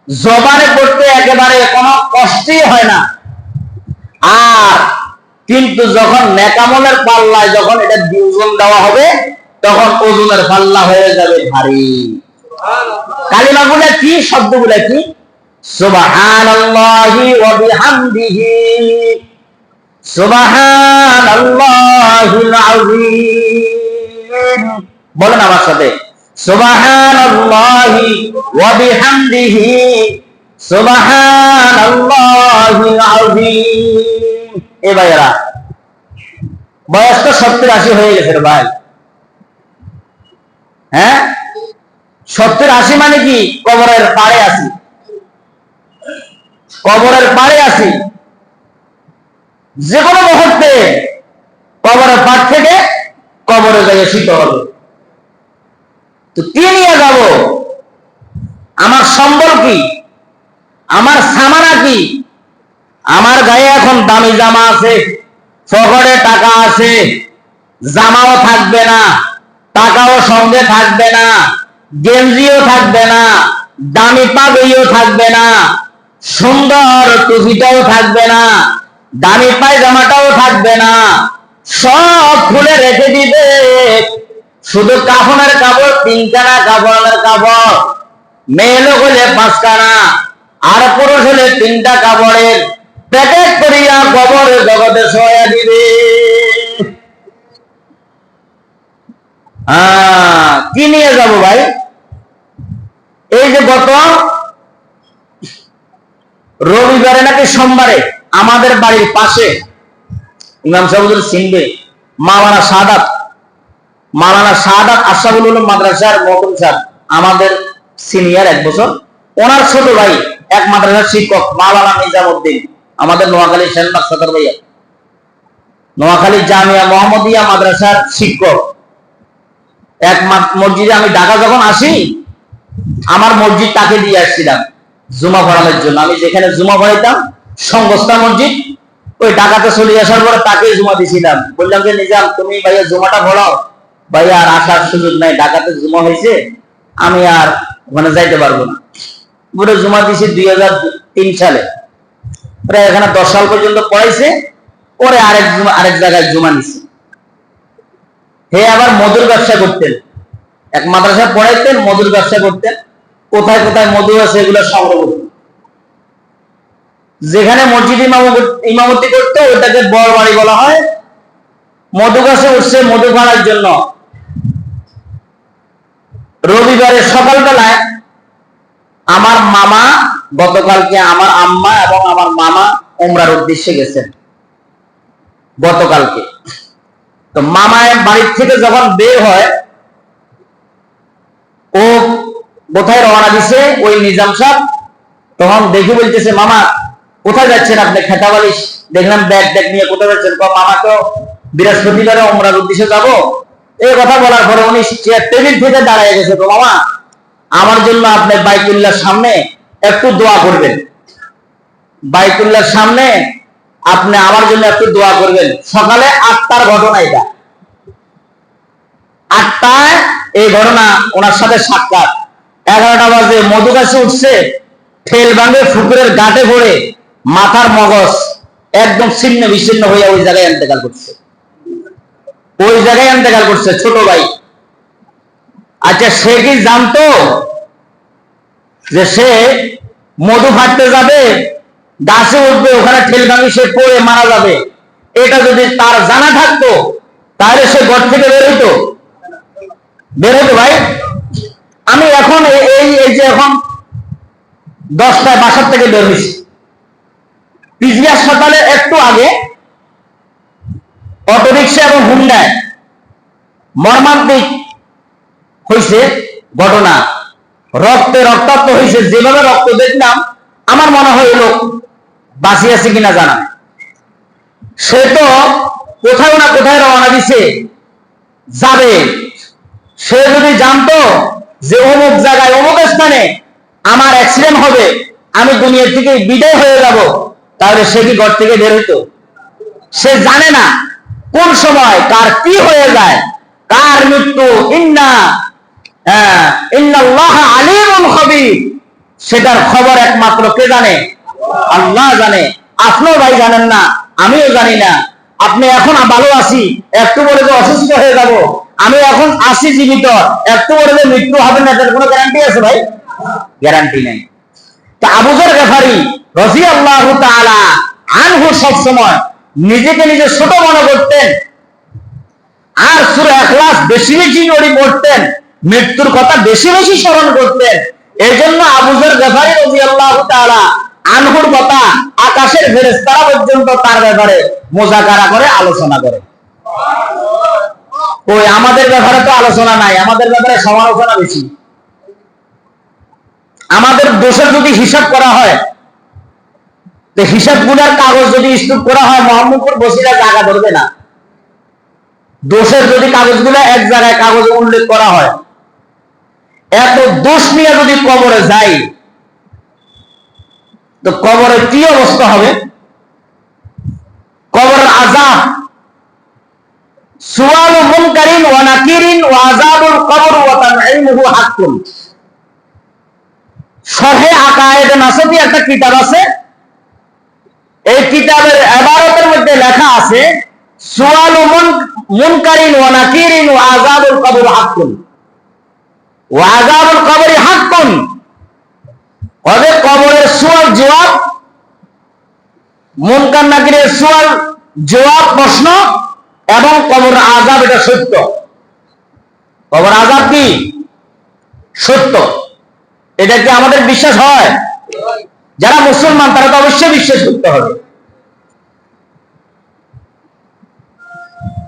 জবানে পড়তে একেবারে কোনো কষ্টই হয় না। আর কিন্তু যখন নেকামলের পাল্লায় যখন এটা ওজন দেওয়া হবে তখন ওজনের পাল্লা হয়ে যাবে ভারী। কালিমাগুলো কি, শব্দগুলো কি? সুবহানাল্লাহি ওয়া বিহামদিহি, সুবহানাল্লাহিল আযীম। বলেন আমার সাথে, সুবহানাল্লাহি ওয়া বিহামদিহি, সুবহানাল্লাহিল আযীম। এ ভাইরা, বয়স তো 70-80 হয়ে গেছে রে ভাই। হ্যাঁ, 70-80 মানে কি? কবরের পাড়ে আছি, কবরের পাড়ে আছি। যে কোনো মুহূর্তে কবরের পাড় থেকে কবরে যাইয়ে শুতে হবে। তো কি নিয়ে যাব? আমার সম্বল কি? আমার সামানা কি? আমার গায়ে এখন দামি জামা আছে, পকেটে টাকা আছে, জামাও থাকবে না, টাকাও সঙ্গে থাকবে না, গেঞ্জিও থাকবে না, দামি পাগড়িও থাকবে না, সুন্দর টুপিটাও থাকবে না, দামি পায়জামাটাও থাকবে না, সব খুলে রেখে দিবে। শুধু কাফনের কাপড়, 3খানা কাফনের কাপড়, মেয়ে লোক হলে 5খানা, আর পুরুষ হলে 3টা কাপড়ের প্যাকেট করিয়া কবরের জগতে শোয়া দিবে। কি নিয়ে যাব ভাই? এই যে গত রবিবারে নাকি সোমবারে আমাদের বাড়ির পাশে ইমাম সাহেবুল সিংবে মাওলানা শাহাদাত আশরাফুল উলুম মাদ্রাসার মহকুম স্যার, আমাদের সিনিয়র 1 বছর, ওনার ছোট ভাই এক মাদ্রাসার শিক্ষক মাওলানা নিজামউদ্দিন, আমাদের নোয়াখালী সেনবাগ সদর ভাইয়া, নোয়াখালী জামিয়া মোহাম্মদিয়া মাদ্রাসার শিক্ষক। এক মসজিদে আমি ঢাকা যখন আসি, আমার মসজিদ তাকে দিয়ে আসছিলাম জুমা পড়ানোর জন্য। আমি যেখানে জুমা পড়াইতাম, সংঘস্থা মসজিদ, ওই ঢাকাতে চলে আসার পরে তাকে জুমা দিয়েছিলাম। বললাম যে নিজাম, তুমি ভাইয়া জুমাটা পড়াও। ভাইয়া আর আসার সুযোগ নাই, ঢাকাতে জুমা হয়েছে, আমি আর ওখানে যাইতে পারবো না। পুরো জুমা দিয়েছি 2003 সালে, প্রায় এখানে 10 সাল পর্যন্ত পড়াইছে। পরে আরেক জায়গায় জুমা নিছে। হে আবার মধুর ব্যবসা করতেন, এক মাদ্রাসায় পড়াইতেন, মধুর ব্যবসা করতেন। কোথায় কোথায় মধু আছে এগুলো সংগ্রহ করতেন। যেখানে মসজিদ ইমামতি করতো ওটাকে বড় বাড়ি বলা হয়। মধু গাছে উঠছে মধু খাওয়ার জন্য। রবিবারে সকালবেলায় আমার মামা, গতকালকে আমার আম্মা এবং আমার মামা উমরার উদ্দেশ্যে গেছেন গতকালকে। তো মামায়ের বাড়ির থেকে যখন বের হয়, ও কোথায় রওনা দিছে ওই নিজাম সাহেব, তখন দেখে বলতেছে, মামা কোথায় যাচ্ছেন আপনি? খেতা বালিশ দেখলাম ব্যাগ নিয়ে, কোথায় যাচ্ছেন? মামা তো বৃহস্পতিবারে উমরার উদ্দেশ্যে যাবো। এই কথা বলার পরে উনি টেবিল থেকে দাঁড়ায় গেছে। তো মামা, আমার জন্য আপনি বাইতুল্লাহর সামনে একটু দোয়া করবেন, বাইতুল্লাহর সামনে আপনি আমার জন্য একটু দোয়া করবেন। সকালে 8টার ঘটনা এটা, 8টায় এই ঘটনা, ওনার সাথে সাক্ষাৎ। 11টা বাজে মধু গাছে উঠছে, ঠেল ভাঙে ফুকুরের গাটে পড়ে মাথার মগজ একদম ছিন্ন বিচ্ছিন্ন হয়ে ওই জায়গায় ইন্তেকাল করছে। ওই জায়গায় ইন্তেকাল করছে ছোট ভাই। আচ্ছা, সে কি জানতো যে সে মধু ফাটতে যাবে, গাছে উঠবে, ওখানে ঠেল ভাঙি সে পড়ে মারা যাবে? এটা যদি তার জানা থাকতো তাহলে সে ঘর থেকে বের হইতো ভাই। আমি এখন এই যে এখন 10টায় বাসার থেকে বের হয়েছি, পিজি হাসপাতালে একটু আগে অটোরিক্সা এবং হুন্ডায় মর্মান্তিক হয়েছে ঘটনা। রক্তে রক্তাক্ত হয়েছে। যেভাবে রক্ত দেখলাম আমার মনে হয় লোক বাঁচি আছে কিনা জানা। সে তো কোথাও না কোথায় রওনা দিছে যাবে। সে যদি জানতো যে অমুক জায়গায় অমুক স্থানে আমার অ্যাক্সিডেন্ট হবে, আমি দুনিয়া থেকে বিদায় হয়ে যাব, তাহলে সে কি ঘর থেকে বের হইতো? সে জানে না কোন সময় কার কি হয়ে যায়, কার মৃত্যু। ইন্নাল্লাহা আলিমুন খাবীর, সেটার খবর একমাত্র কে জানে? আল্লাহ জানে। আপনিও ভাই জানেন না, আমিও জানি না। আপনি এখন ভালো আছি, একটু বলে যে অসুস্থ হয়ে যাব, আমি এখন আছি জীবিত, একটু বলে যে মৃত্যু হবে না, এটার কোনো গ্যারান্টি আছে ভাই? গ্যারান্টি নেই। তা আবু যর গফারি রাদিয়াল্লাহু তাআলা আনহু সব সময় নিজেকে নিজে ছোট মনে করতেন, আর সূরা ইখলাস বেশি বেশি করে পড়তেন, মৃত্যুর কথা বেশি বেশি স্মরণ করতেন। এই জন্য আবু যর গফারি রাদিয়াল্লাহু তাআলা আনহুর কথা আকাশের ফেরেশতারা পর্যন্ত তার ব্যাপারে মুযাকারা করে, আলোচনা করে। ওই আমাদের ব্যাপারে তো আলোচনা নাই, আমাদের ব্যাপারে সমালোচনা বেশি। আমাদের দোষের যদি হিসাব করা হয়, তো হিসাব গুলার কাগজ যদি স্তূপ করা হয়, মোহাম্মদপুর বসিরা জায়গা ধরবে না। দোষের যদি কাগজগুলো এক জায়গায় কাগজে উল্লেখ করা হয়, এত দোষ নিয়ে যদি কবরে যাই, তো কবরে কি অবস্থা হবে? কবরের আযাব, সুআলু মুনকারিন ওয়া নাকিরিন ওয়া আযাবুল কবর ওয়া তানঈমুহু হাক্কুন। শরহে আকায়েদ নাসবি একটা কিতাব আছে, এই কিতাবের ইবারতের মধ্যে লেখা আছে সুআলু মুনকারিন ওয়া নাকিরিন ওয়া আযাবুল কবর হাক্কুন ওয়া আযাবুল কবরি হাক্কুন। ওই কবরের সুয়াল জবাব, মুনকার নাকিরের সুয়াল জবাব প্রশ্ন, এবং কবর আযাব এটা সত্য। কবর আযাব কি সত্য? এটা কি আমাদের বিশ্বাস হয়? যারা মুসলমান তারা তো অবশ্যই বিশ্বাস করতে হবে।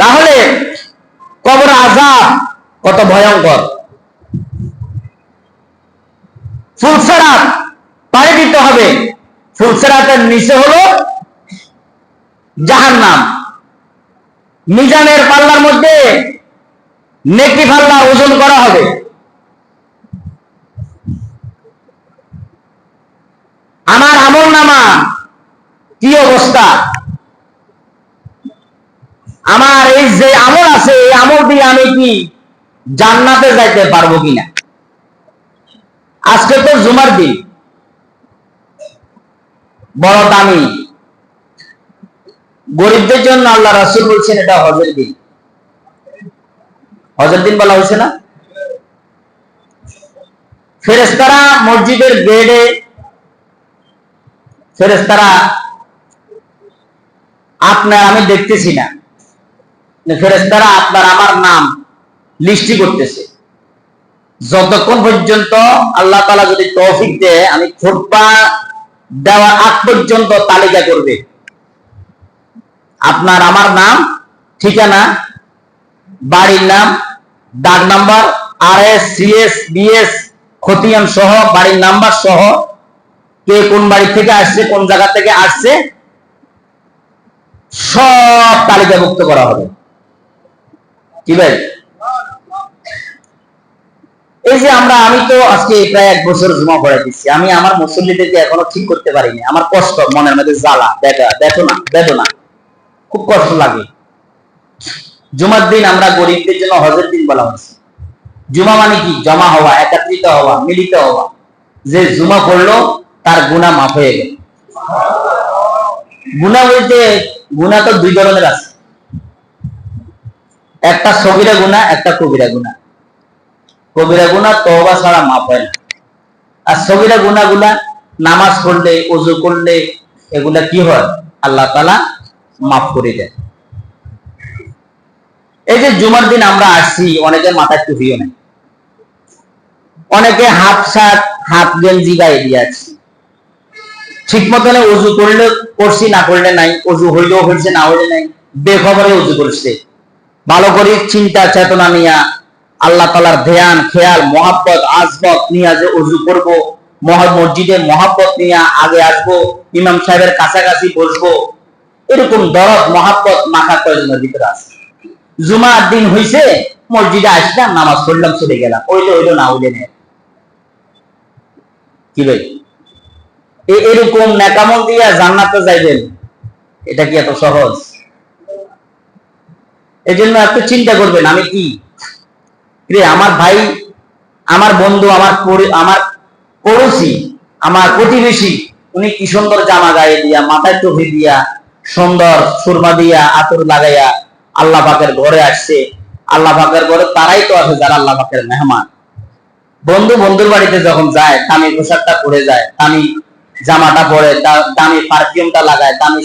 তাহলে কবর আযাব কত ভয়ঙ্কর। ফুলসেরাত পাড়ি দিতে হবে, ফুলসেরাতের নিচে হলো জাহান্নাম। মিজানের পাল্লার মধ্যে নেকি পাল্লা ওজন করা হবে। আমার আমলনামা কি অবস্থা, আমার এই যে আমল আছে, এই আমল দিয়ে আমি কি জান্নাতে যাইতে পারবো কিনা। আজকে তো জুমার দিন, বড় দামি। গরিবদের জন্য আল্লাহ রাসূল বলছেন এটা হজের দিন। হজের দিন বলা হয়েছে না? ফেরেশতারা মসজিদের গেটে, ফেরেশতারা আপনার আমি দেখতেছি না, ফেরেশতারা আপনার আমার নাম লিস্টি করতেছে। যতক্ষণ পর্যন্ত আল্লাহ তাআলা যদি তৌফিক দেয়, আমি খুতবা দেওয়ার আগ পর্যন্ত তালিকা করবে। আপনার আমার নাম, ঠিকানা, বাড়ির নাম, ডাক নাম্বার, RS CS BS খতিয়ান সহ, বাড়ির নাম্বার সহ, কে কোন বাড়ি থেকে আসছে, কোন জায়গা থেকে আসছে, সব তালিকাভুক্ত করা হবে। কি ভাই? এই যে আমি তো আজকে প্রায় 1 বছর জমা পড়াই দিচ্ছি, আমি আমার মুসল্লিদেরকে এখনো ঠিক করতে পারিনি। আমার কষ্ট, মনের মধ্যে জ্বালা, বেদনা, খুব কষ্ট লাগে। জুমার দিন আমরা গরিবদের জন্য হজের দিন বলা হয়েছে। জুমা মানে কি? জমা হওয়া, একত্রিত হওয়া, মিলিত হওয়া। যে জুমা পড়লো তার গুনাহ মাফ হয়ে গেল। গুনাহ বলতে, গুনাহ তো 2 ধরনের আছে, একটা সগীরা গুনাহ, একটা কবিরা গুনাহ। কবিরা গুনাহ তওবা ছাড়া মাফ হয় না। আর সগীরা গুনাহগুলা নামাজ পড়লে, ওযু করলে, এগুলা কি হয়? আল্লাহ তাআলা মাফ করে দেয়। এই যে জুমার দিন আমরা আসছি, অনেকের মাথায় টুপিও নেই, অনেকে হাফ শার্ট, হাফ গেঞ্জি গায়ে দিয়ে আসছি। ঠিক মতন ওযু করলে করছি, না করলে নাই। ওযু হইলেও হয়েছে, না হইলে নাই। বেখবরে ওযু করছে। ভালো করে চিন্তা চেতনা নিয়া, আল্লাহ তাআলার ধ্যান, খেয়াল, মহাব্বত, আজমত নিয়ে যে ওযু করব, মসজিদে মহাব্বত নিয়ে আগে আসবো, ইমাম সাহেবের কাছাকাছি বসবো, এরকম দরদ মহাব্বত মাথা কয়েকজনের ভিতরে আছে। জুমার দিন হইছে, মসজিদে আসলাম, নামাজ পড়লাম, চলে গেলাম, হইলো না হইলে নেই। কি ভাই? এরকম নেকামল দিয়া জান্নাতে যাইবেন, এটা কি এত সহজ? এই জন্য একটু চিন্তা করবেন, আমি কি রে, আমার ভাই, আমার বন্ধু, আমার পড়োশি, আমার প্রতিবেশী উনি কি সুন্দর জামা গায়ে দিয়া, মাথায় টুপি দিয়া, সুন্দর সুরমা দিয়া, আতর লাগাইয়া আল্লাহ পাকের ঘরে আসছে। আল্লাহ পাকের ঘরে তারাই তো আছে যারা আল্লাহ পাকের মেহমান। বন্ধু বন্ধুর বাড়িতে যখন যায়, দামি পোশাকটা পরে যায়, দামি জামাটা পরে, দামি পারফিউমটা লাগায়, দামি